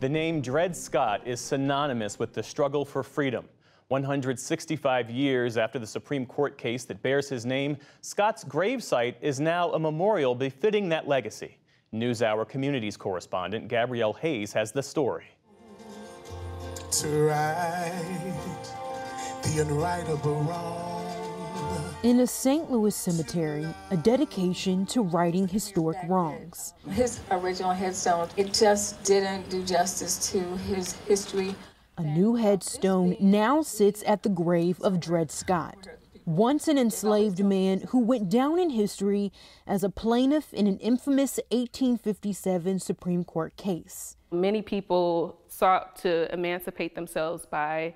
The name Dred Scott is synonymous with the struggle for freedom. 165 years after the Supreme Court case that bears his name, Scott's gravesite is now a memorial befitting that legacy. NewsHour Communities correspondent Gabrielle Hayes has the story. To right the unrightable wrong. In a St. Louis cemetery, a dedication to righting historic wrongs. His original headstone, it just didn't do justice to his history. A new headstone now sits at the grave of Dred Scott, once an enslaved man who went down in history as a plaintiff in an infamous 1857 Supreme Court case. Many people sought to emancipate themselves by,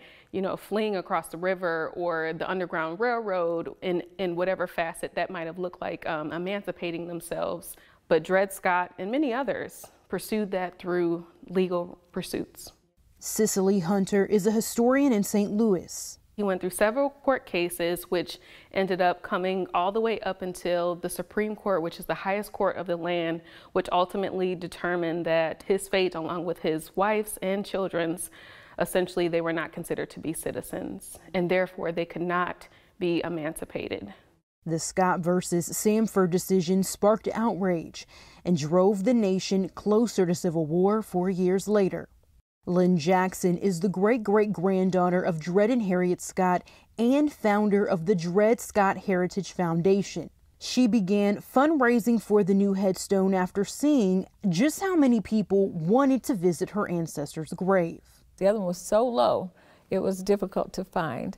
fleeing across the river or the Underground Railroad in whatever facet that might have looked like emancipating themselves. But Dred Scott and many others pursued that through legal pursuits. Cicely Hunter is a historian in St. Louis. He went through several court cases, which ended up coming all the way up until the Supreme Court, which is the highest court of the land, which ultimately determined that his fate, along with his wife's and children's, essentially they were not considered to be citizens, and therefore they could not be emancipated. The Scott versus Samford decision sparked outrage and drove the nation closer to civil war 4 years later. Lynn Jackson is the great-great-granddaughter of Dred and Harriet Scott and founder of the Dred Scott Heritage Foundation. She began fundraising for the new headstone after seeing just how many people wanted to visit her ancestor's grave. The other one was so low, it was difficult to find.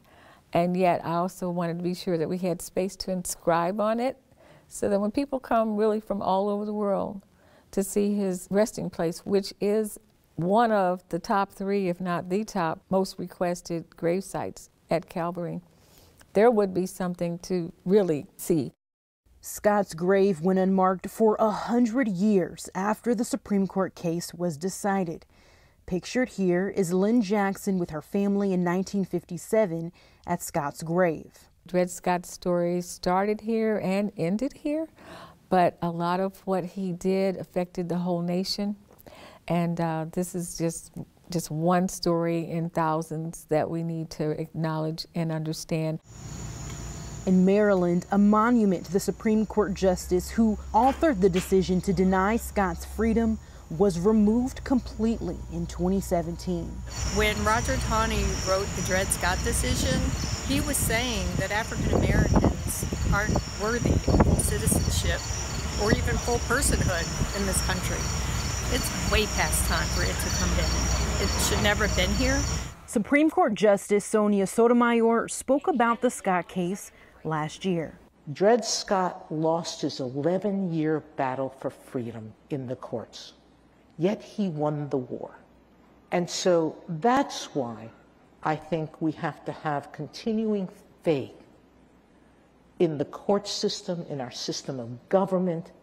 And yet I also wanted to be sure that we had space to inscribe on it so that when people come really from all over the world to see his resting place, which is one of the top 3, if not the top, most requested grave sites at Calvary, there would be something to really see. Scott's grave went unmarked for 100 years after the Supreme Court case was decided. Pictured here is Lynn Jackson with her family in 1957 at Scott's grave. Dred Scott's story started here and ended here, but a lot of what he did affected the whole nation. And this is just one story in thousands that we need to acknowledge and understand. In Maryland, a monument to the Supreme Court justice who authored the decision to deny Scott's freedom was removed completely in 2017. When Roger Taney wrote the Dred Scott decision, he was saying that African Americans aren't worthy of full citizenship or even full personhood in this country. It's way past time for it to come down. It should never have been here. Supreme Court Justice Sonia Sotomayor spoke about the Scott case last year. Dred Scott lost his 11-year battle for freedom in the courts, yet he won the war. And so that's why I think we have to have continuing faith in the court system, in our system of government.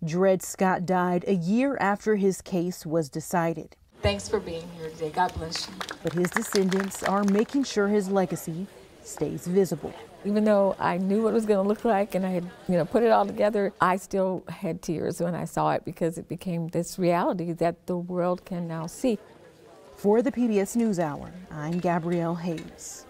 Dred Scott died a year after his case was decided. Thanks for being here today. God bless you. But his descendants are making sure his legacy stays visible. Even though I knew what it was going to look like and I had, put it all together, I still had tears when I saw it because it became this reality that the world can now see. For the PBS NewsHour, I'm Gabrielle Hayes.